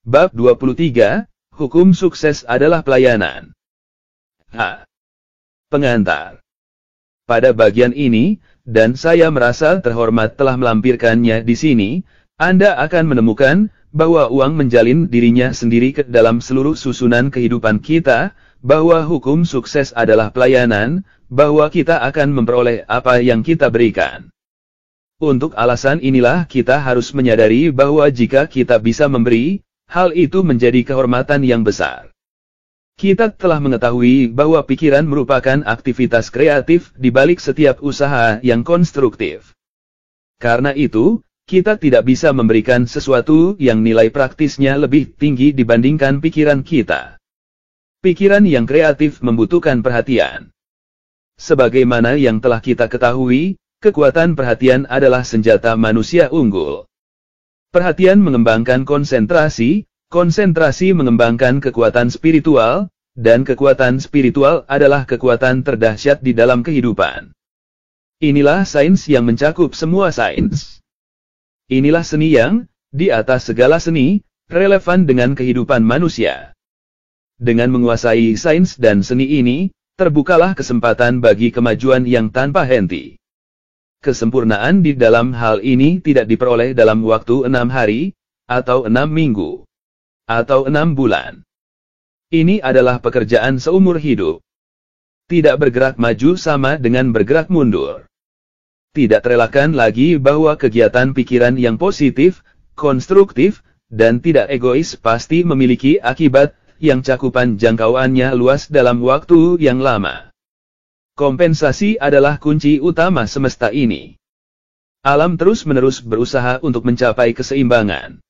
Bab 23, Hukum Sukses adalah Pelayanan. Pengantar. Pada bagian ini, dan saya merasa terhormat telah melampirkannya di sini, Anda akan menemukan bahwa uang menjalin dirinya sendiri ke dalam seluruh susunan kehidupan kita, bahwa hukum sukses adalah pelayanan, bahwa kita akan memperoleh apa yang kita berikan. Untuk alasan inilah kita harus menyadari bahwa jika kita bisa memberi, hal itu menjadi kehormatan yang besar. Kita telah mengetahui bahwa pikiran merupakan aktivitas kreatif di balik setiap usaha yang konstruktif. Karena itu, kita tidak bisa memberikan sesuatu yang nilai praktisnya lebih tinggi dibandingkan pikiran kita. Pikiran yang kreatif membutuhkan perhatian. Sebagaimana yang telah kita ketahui, kekuatan perhatian adalah senjata manusia unggul. Perhatian mengembangkan konsentrasi, konsentrasi mengembangkan kekuatan spiritual, dan kekuatan spiritual adalah kekuatan terdahsyat di dalam kehidupan. Inilah sains yang mencakup semua sains. Inilah seni yang, di atas segala seni, relevan dengan kehidupan manusia. Dengan menguasai sains dan seni ini, terbukalah kesempatan bagi kemajuan yang tanpa henti. Kesempurnaan di dalam hal ini tidak diperoleh dalam waktu 6 hari, atau 6 minggu, atau 6 bulan. Ini adalah pekerjaan seumur hidup. Tidak bergerak maju sama dengan bergerak mundur. Tidak terelakkan lagi bahwa kegiatan pikiran yang positif, konstruktif, dan tidak egois pasti memiliki akibat yang cakupan jangkauannya luas dalam waktu yang lama. Kompensasi adalah kunci utama semesta ini. Alam terus-menerus berusaha untuk mencapai keseimbangan.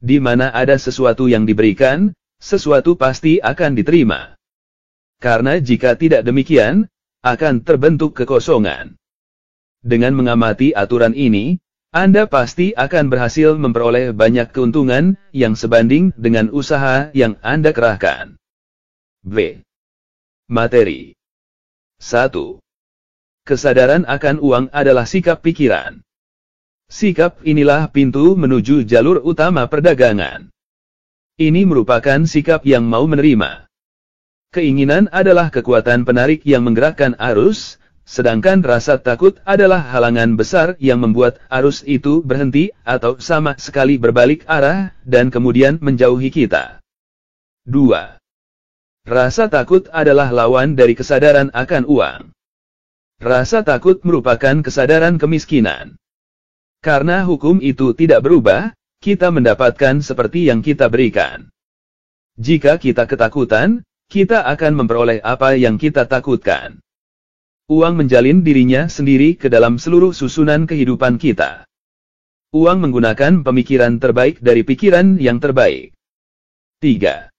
Di mana ada sesuatu yang diberikan, sesuatu pasti akan diterima. Karena jika tidak demikian, akan terbentuk kekosongan. Dengan mengamati aturan ini, Anda pasti akan berhasil memperoleh banyak keuntungan yang sebanding dengan usaha yang Anda kerahkan. Materi. 1. Kesadaran akan uang adalah sikap pikiran. Sikap inilah pintu menuju jalur utama perdagangan. Ini merupakan sikap yang mau menerima. Keinginan adalah kekuatan penarik yang menggerakkan arus, sedangkan rasa takut adalah halangan besar yang membuat arus itu berhenti atau sama sekali berbalik arah dan kemudian menjauhi kita. 2. Rasa takut adalah lawan dari kesadaran akan uang. Rasa takut merupakan kesadaran kemiskinan. Karena hukum itu tidak berubah, kita mendapatkan seperti yang kita berikan. Jika kita ketakutan, kita akan memperoleh apa yang kita takutkan. Uang menjalin dirinya sendiri ke dalam seluruh susunan kehidupan kita. Uang menggunakan pemikiran terbaik dari pikiran yang terbaik. 3.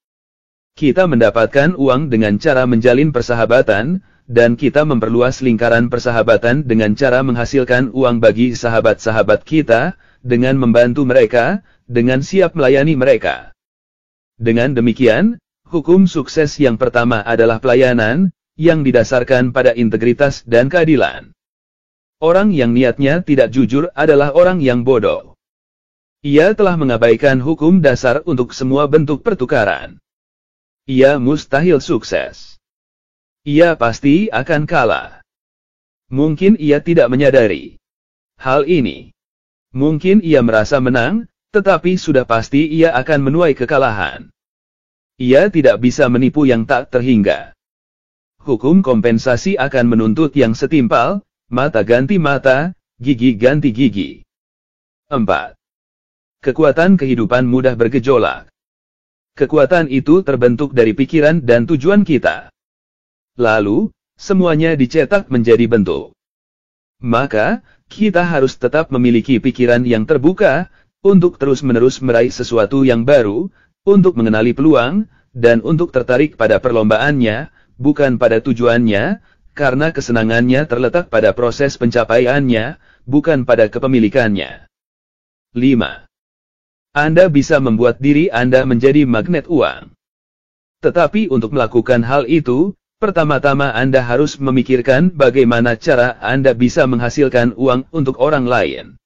Kita mendapatkan uang dengan cara menjalin persahabatan, dan kita memperluas lingkaran persahabatan dengan cara menghasilkan uang bagi sahabat-sahabat kita, dengan membantu mereka, dengan siap melayani mereka. Dengan demikian, hukum sukses yang pertama adalah pelayanan, yang didasarkan pada integritas dan keadilan. Orang yang niatnya tidak jujur adalah orang yang bodoh. Ia telah mengabaikan hukum dasar untuk semua bentuk pertukaran. Ia mustahil sukses. Ia pasti akan kalah. Mungkin ia tidak menyadari hal ini. Mungkin ia merasa menang, tetapi sudah pasti ia akan menuai kekalahan. Ia tidak bisa menipu yang tak terhingga. Hukum kompensasi akan menuntut yang setimpal, mata ganti mata, gigi ganti gigi. 4. Kekuatan kehidupan mudah bergejolak. Kekuatan itu terbentuk dari pikiran dan tujuan kita. Lalu, semuanya dicetak menjadi bentuk. Maka, kita harus tetap memiliki pikiran yang terbuka, untuk terus-menerus meraih sesuatu yang baru, untuk mengenali peluang, dan untuk tertarik pada perlombaannya, bukan pada tujuannya, karena kesenangannya terletak pada proses pencapaiannya, bukan pada kepemilikannya. 5. Anda bisa membuat diri Anda menjadi magnet uang. Tetapi untuk melakukan hal itu, pertama-tama Anda harus memikirkan bagaimana cara Anda bisa menghasilkan uang untuk orang lain.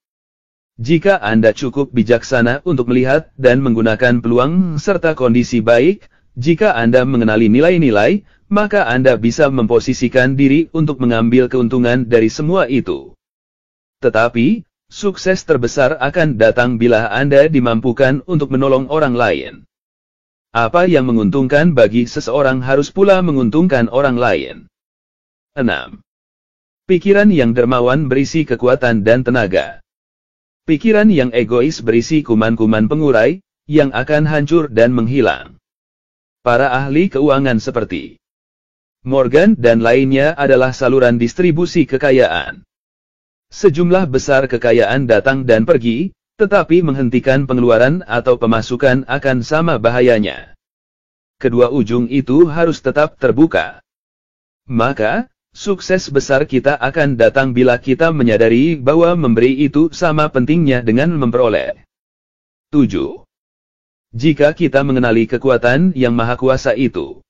Jika Anda cukup bijaksana untuk melihat dan menggunakan peluang serta kondisi baik, jika Anda mengenali nilai-nilai, maka Anda bisa memposisikan diri untuk mengambil keuntungan dari semua itu. Tetapi, sukses terbesar akan datang bila Anda dimampukan untuk menolong orang lain. Apa yang menguntungkan bagi seseorang harus pula menguntungkan orang lain. 6. Pikiran yang dermawan berisi kekuatan dan tenaga. Pikiran yang egois berisi kuman-kuman pengurai, yang akan hancur dan menghilang. Para ahli keuangan seperti Morgan dan lainnya adalah saluran distribusi kekayaan. Sejumlah besar kekayaan datang dan pergi, tetapi menghentikan pengeluaran atau pemasukan akan sama bahayanya. Kedua ujung itu harus tetap terbuka. Maka, sukses besar kita akan datang bila kita menyadari bahwa memberi itu sama pentingnya dengan memperoleh. 7. Jika kita mengenali kekuatan yang maha kuasa itu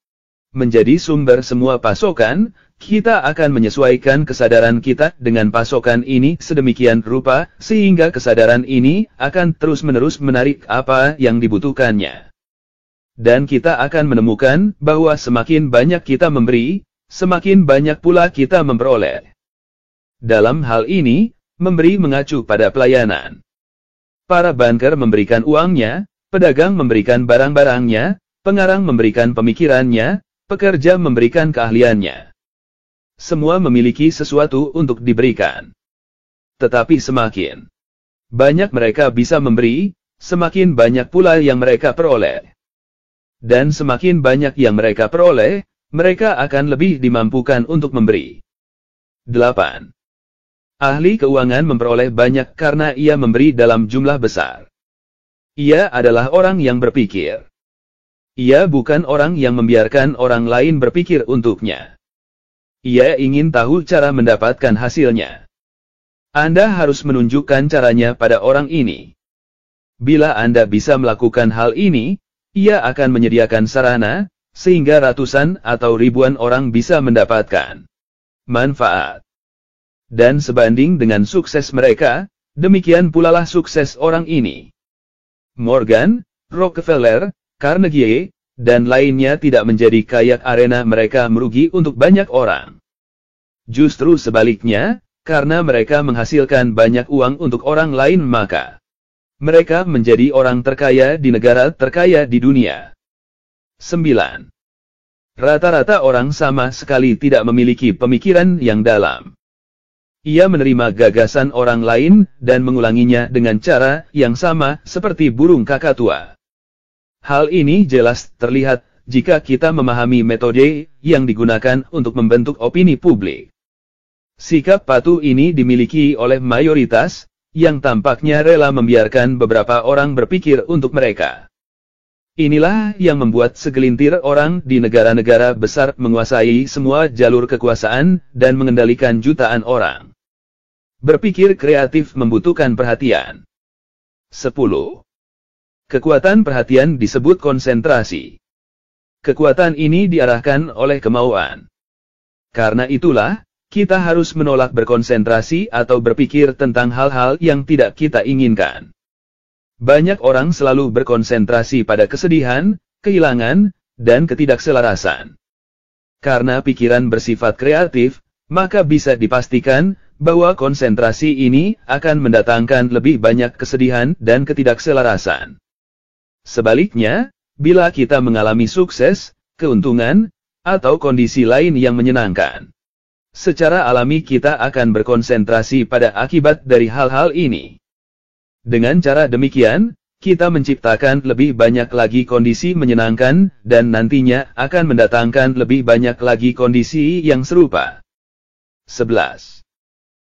menjadi sumber semua pasokan, kita akan menyesuaikan kesadaran kita dengan pasokan ini sedemikian rupa, sehingga kesadaran ini akan terus-menerus menarik apa yang dibutuhkannya. Dan kita akan menemukan bahwa semakin banyak kita memberi, semakin banyak pula kita memperoleh. Dalam hal ini, memberi mengacu pada pelayanan. Para banker memberikan uangnya, pedagang memberikan barang-barangnya, pengarang memberikan pemikirannya, pekerja memberikan keahliannya. Semua memiliki sesuatu untuk diberikan. Tetapi semakin banyak mereka bisa memberi, semakin banyak pula yang mereka peroleh. Dan semakin banyak yang mereka peroleh, mereka akan lebih dimampukan untuk memberi. 8. Ahli keuangan memperoleh banyak karena ia memberi dalam jumlah besar. Ia adalah orang yang berpikir. Ia bukan orang yang membiarkan orang lain berpikir untuknya. Ia ingin tahu cara mendapatkan hasilnya. Anda harus menunjukkan caranya pada orang ini. Bila Anda bisa melakukan hal ini, ia akan menyediakan sarana, sehingga ratusan atau ribuan orang bisa mendapatkan manfaat. Dan sebanding dengan sukses mereka, demikian pula lah sukses orang ini. Morgan, Rockefeller, Carnegie, dan lainnya tidak menjadi kaya karena mereka merugi untuk banyak orang. Justru sebaliknya, karena mereka menghasilkan banyak uang untuk orang lain maka mereka menjadi orang terkaya di negara terkaya di dunia. 9. Rata-rata orang sama sekali tidak memiliki pemikiran yang dalam. Ia menerima gagasan orang lain dan mengulanginya dengan cara yang sama seperti burung kakatua. Hal ini jelas terlihat jika kita memahami metode yang digunakan untuk membentuk opini publik. Sikap patuh ini dimiliki oleh mayoritas, yang tampaknya rela membiarkan beberapa orang berpikir untuk mereka. Inilah yang membuat segelintir orang di negara-negara besar menguasai semua jalur kekuasaan dan mengendalikan jutaan orang. Berpikir kreatif membutuhkan perhatian. 10. Kekuatan perhatian disebut konsentrasi. Kekuatan ini diarahkan oleh kemauan. Karena itulah, kita harus menolak berkonsentrasi atau berpikir tentang hal-hal yang tidak kita inginkan. Banyak orang selalu berkonsentrasi pada kesedihan, kehilangan, dan ketidakselarasan. Karena pikiran bersifat kreatif, maka bisa dipastikan bahwa konsentrasi ini akan mendatangkan lebih banyak kesedihan dan ketidakselarasan. Sebaliknya, bila kita mengalami sukses, keuntungan, atau kondisi lain yang menyenangkan, secara alami kita akan berkonsentrasi pada akibat dari hal-hal ini. Dengan cara demikian, kita menciptakan lebih banyak lagi kondisi menyenangkan, dan nantinya akan mendatangkan lebih banyak lagi kondisi yang serupa. 11.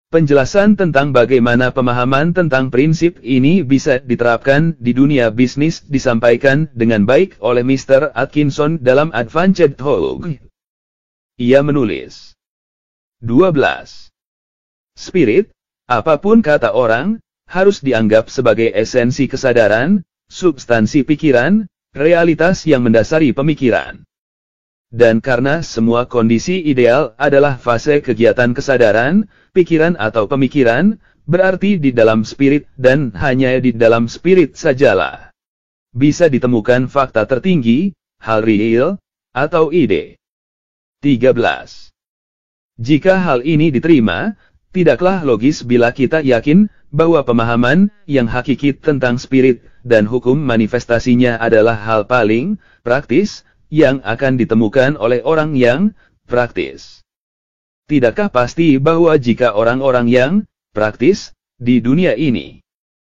Penjelasan tentang bagaimana pemahaman tentang prinsip ini bisa diterapkan di dunia bisnis disampaikan dengan baik oleh Mr. Atkinson dalam Advanced Talk. Ia menulis. 12. Spirit, apapun kata orang, harus dianggap sebagai esensi kesadaran, substansi pikiran, realitas yang mendasari pemikiran. Dan karena semua kondisi ideal adalah fase kegiatan kesadaran, pikiran atau pemikiran, berarti di dalam spirit dan hanya di dalam spirit sajalah bisa ditemukan fakta tertinggi, hal real, atau ide. 13. Jika hal ini diterima, tidaklah logis bila kita yakin bahwa pemahaman yang hakiki tentang spirit dan hukum manifestasinya adalah hal paling praktis yang akan ditemukan oleh orang yang praktis. Tidakkah pasti bahwa jika orang-orang yang praktis di dunia ini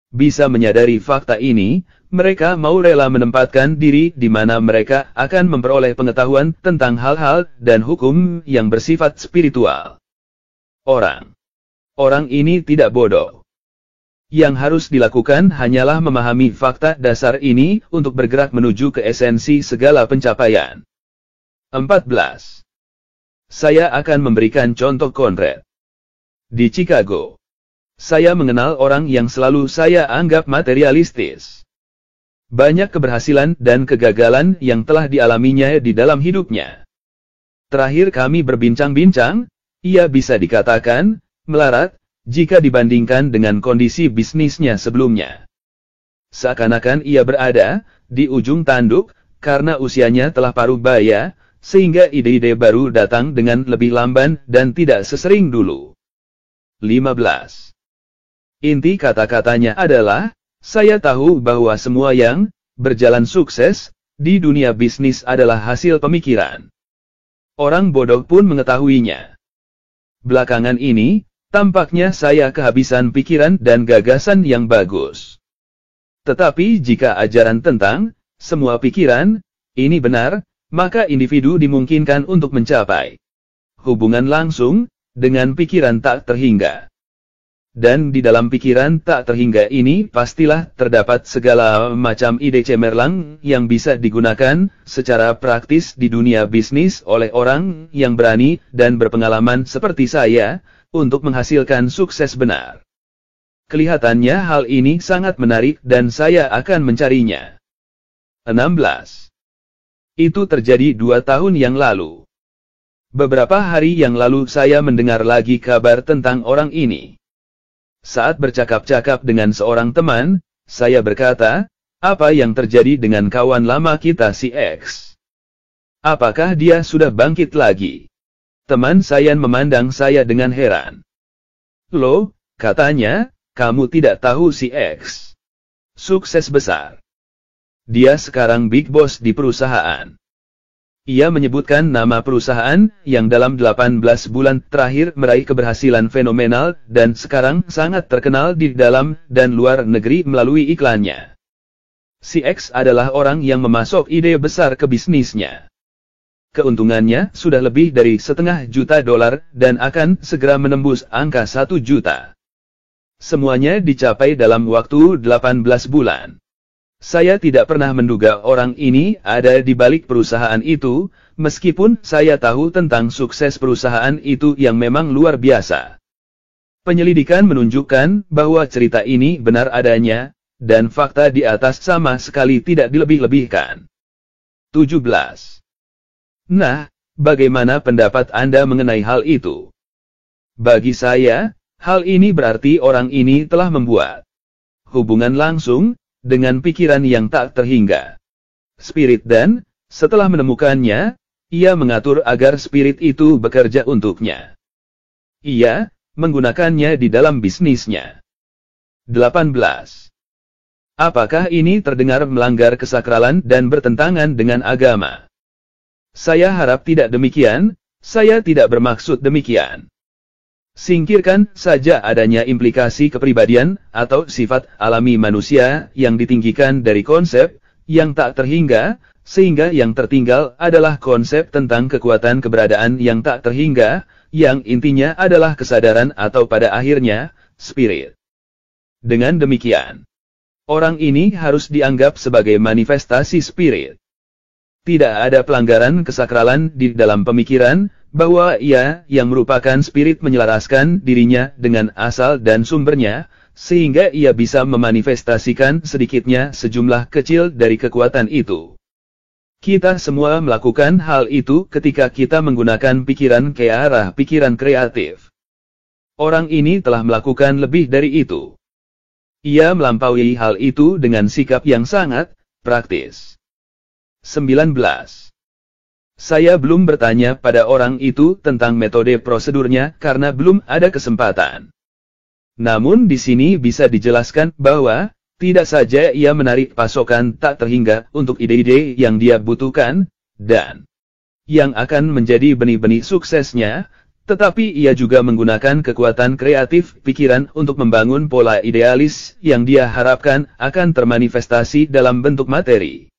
bisa menyadari fakta ini, mereka mau rela menempatkan diri di mana mereka akan memperoleh pengetahuan tentang hal-hal dan hukum yang bersifat spiritual. Orang ini tidak bodoh. Yang harus dilakukan hanyalah memahami fakta dasar ini untuk bergerak menuju ke esensi segala pencapaian. 14. Saya akan memberikan contoh konkret. Di Chicago, saya mengenal orang yang selalu saya anggap materialistis. Banyak keberhasilan dan kegagalan yang telah dialaminya di dalam hidupnya. Terakhir kami berbincang-bincang, ia bisa dikatakan melarat jika dibandingkan dengan kondisi bisnisnya sebelumnya. Seakan-akan ia berada di ujung tanduk karena usianya telah paruh baya, sehingga ide-ide baru datang dengan lebih lamban dan tidak sesering dulu. 15. Inti kata-katanya adalah, saya tahu bahwa semua yang berjalan sukses di dunia bisnis adalah hasil pemikiran. Orang bodoh pun mengetahuinya. Belakangan ini, tampaknya saya kehabisan pikiran dan gagasan yang bagus. Tetapi jika ajaran tentang semua pikiran ini benar, maka individu dimungkinkan untuk mencapai hubungan langsung dengan pikiran tak terhingga. Dan di dalam pikiran tak terhingga ini pastilah terdapat segala macam ide cemerlang yang bisa digunakan secara praktis di dunia bisnis oleh orang yang berani dan berpengalaman seperti saya untuk menghasilkan sukses benar. Kelihatannya hal ini sangat menarik dan saya akan mencarinya. 16. Itu terjadi 2 tahun yang lalu. Beberapa hari yang lalu saya mendengar lagi kabar tentang orang ini. Saat bercakap-cakap dengan seorang teman, saya berkata, apa yang terjadi dengan kawan lama kita si X? Apakah dia sudah bangkit lagi? Teman saya memandang saya dengan heran. Loh, katanya, kamu tidak tahu si X. Sukses besar. Dia sekarang big boss di perusahaan. Ia menyebutkan nama perusahaan yang dalam 18 bulan terakhir meraih keberhasilan fenomenal dan sekarang sangat terkenal di dalam dan luar negeri melalui iklannya. Si X adalah orang yang memasok ide besar ke bisnisnya. Keuntungannya sudah lebih dari $500,000 dan akan segera menembus angka 1 juta. Semuanya dicapai dalam waktu 18 bulan. Saya tidak pernah menduga orang ini ada di balik perusahaan itu, meskipun saya tahu tentang sukses perusahaan itu yang memang luar biasa. Penyelidikan menunjukkan bahwa cerita ini benar adanya, dan fakta di atas sama sekali tidak dilebih-lebihkan. 17. Nah, bagaimana pendapat Anda mengenai hal itu? Bagi saya, hal ini berarti orang ini telah membuat hubungan langsung dengan pikiran yang tak terhingga. Spirit dan, setelah menemukannya, ia mengatur agar spirit itu bekerja untuknya. Ia menggunakannya di dalam bisnisnya. 18. Apakah ini terdengar melanggar kesakralan dan bertentangan dengan agama? Saya harap tidak demikian, saya tidak bermaksud demikian. Singkirkan saja adanya implikasi kepribadian atau sifat alami manusia yang ditinggikan dari konsep yang tak terhingga, sehingga yang tertinggal adalah konsep tentang kekuatan keberadaan yang tak terhingga, yang intinya adalah kesadaran atau pada akhirnya, spirit. Dengan demikian, orang ini harus dianggap sebagai manifestasi spirit. Tidak ada pelanggaran kesakralan di dalam pemikiran, bahwa ia yang merupakan spirit menyelaraskan dirinya dengan asal dan sumbernya, sehingga ia bisa memanifestasikan sedikitnya sejumlah kecil dari kekuatan itu. Kita semua melakukan hal itu ketika kita menggunakan pikiran ke arah pikiran kreatif. orang ini telah melakukan lebih dari itu. Ia melampaui hal itu dengan sikap yang sangat praktis. 19. Saya belum bertanya pada orang itu tentang metode prosedurnya karena belum ada kesempatan. Namun di sini bisa dijelaskan bahwa tidak saja ia menarik pasokan tak terhingga untuk ide-ide yang dia butuhkan, dan yang akan menjadi benih-benih suksesnya, tetapi ia juga menggunakan kekuatan kreatif pikiran untuk membangun pola idealis yang dia harapkan akan termanifestasi dalam bentuk materi.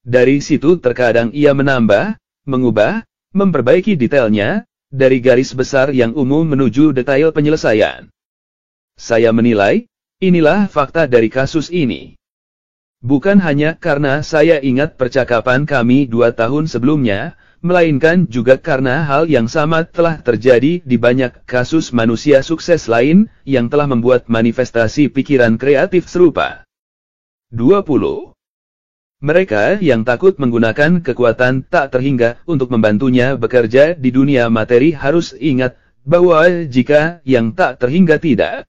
Dari situ terkadang ia menambah, mengubah, memperbaiki detailnya, dari garis besar yang umum menuju detail penyelesaian. Saya menilai, inilah fakta dari kasus ini. Bukan hanya karena saya ingat percakapan kami 2 tahun sebelumnya, melainkan juga karena hal yang sama telah terjadi di banyak kasus manusia sukses lain yang telah membuat manifestasi pikiran kreatif serupa. 20. Mereka yang takut menggunakan kekuatan tak terhingga untuk membantunya bekerja di dunia materi harus ingat bahwa jika yang tak terhingga tidak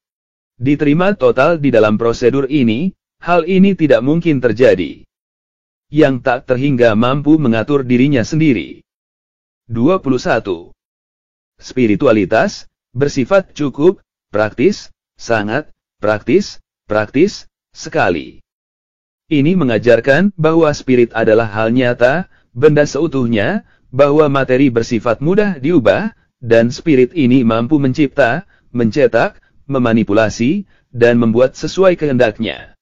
diterima total di dalam prosedur ini, hal ini tidak mungkin terjadi. Yang tak terhingga mampu mengatur dirinya sendiri. 21. Spiritualitas bersifat cukup praktis, sangat praktis sekali. Ini mengajarkan bahwa spirit adalah hal nyata, benda seutuhnya, bahwa materi bersifat mudah diubah, dan spirit ini mampu mencipta, mencetak, memanipulasi, dan membuat sesuai kehendaknya.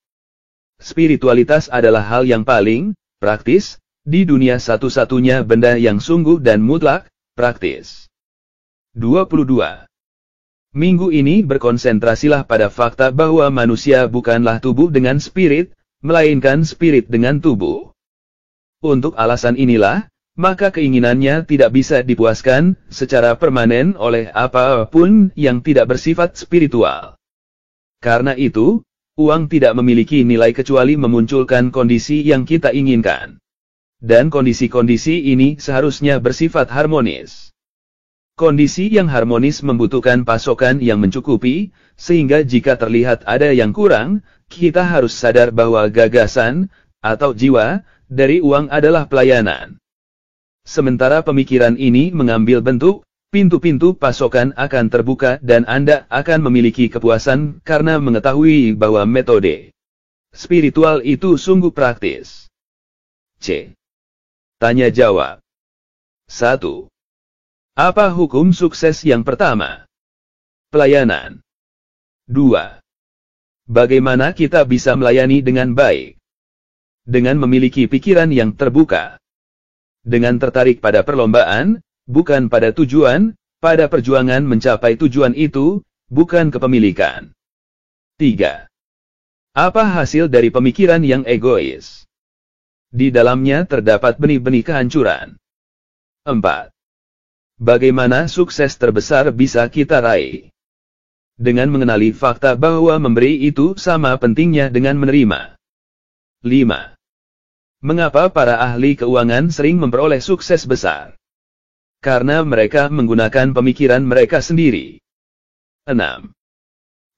Spiritualitas adalah hal yang paling praktis di dunia, satu-satunya benda yang sungguh dan mutlak praktis. 22. Minggu ini berkonsentrasilah pada fakta bahwa manusia bukanlah tubuh dengan spirit, melainkan spirit dengan tubuh. Untuk alasan inilah, maka keinginannya tidak bisa dipuaskan secara permanen oleh apapun yang tidak bersifat spiritual. Karena itu, uang tidak memiliki nilai kecuali memunculkan kondisi yang kita inginkan. Dan kondisi-kondisi ini seharusnya bersifat harmonis. Kondisi yang harmonis membutuhkan pasokan yang mencukupi, sehingga jika terlihat ada yang kurang, kita harus sadar bahwa gagasan, atau jiwa, dari uang adalah pelayanan. Sementara pemikiran ini mengambil bentuk, pintu-pintu pasokan akan terbuka dan Anda akan memiliki kepuasan karena mengetahui bahwa metode spiritual itu sungguh praktis. C. Tanya jawab. 1. Apa hukum sukses yang pertama? Pelayanan. 2. Bagaimana kita bisa melayani dengan baik? Dengan memiliki pikiran yang terbuka. Dengan tertarik pada perlombaan, bukan pada tujuan, pada perjuangan mencapai tujuan itu, bukan kepemilikan. 3. Apa hasil dari pemikiran yang egois? Di dalamnya terdapat benih-benih kehancuran. 4. Bagaimana sukses terbesar bisa kita raih? Dengan mengenali fakta bahwa memberi itu sama pentingnya dengan menerima. 5. Mengapa para ahli keuangan sering memperoleh sukses besar? Karena mereka menggunakan pemikiran mereka sendiri. 6.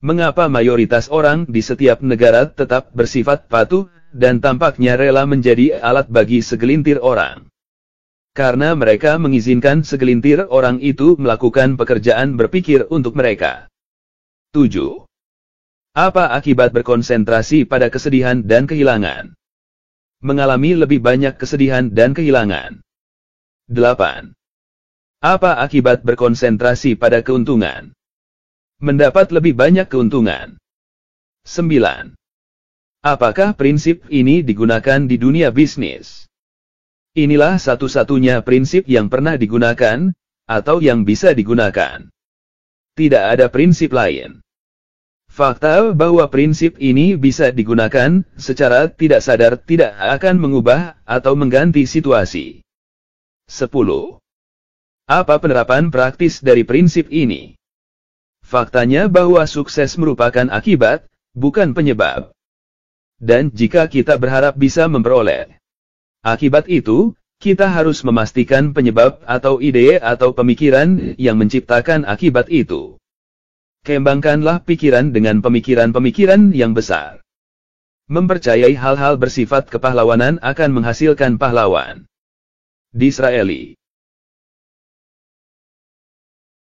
Mengapa mayoritas orang di setiap negara tetap bersifat patuh dan tampaknya rela menjadi alat bagi segelintir orang? Karena mereka mengizinkan segelintir orang itu melakukan pekerjaan berpikir untuk mereka. 7. Apa akibat berkonsentrasi pada kesedihan dan kehilangan? Mengalami lebih banyak kesedihan dan kehilangan. 8. Apa akibat berkonsentrasi pada keuntungan? Mendapat lebih banyak keuntungan. 9. Apakah prinsip ini digunakan di dunia bisnis? Inilah satu-satunya prinsip yang pernah digunakan, atau yang bisa digunakan. Tidak ada prinsip lain. Fakta bahwa prinsip ini bisa digunakan secara tidak sadar tidak akan mengubah atau mengganti situasi. 10. Apa penerapan praktis dari prinsip ini? Faktanya bahwa sukses merupakan akibat, bukan penyebab. Dan jika kita berharap bisa memperoleh akibat itu, kita harus memastikan penyebab atau ide atau pemikiran yang menciptakan akibat itu. Kembangkanlah pikiran dengan pemikiran-pemikiran yang besar. Mempercayai hal-hal bersifat kepahlawanan akan menghasilkan pahlawan. Disraeli.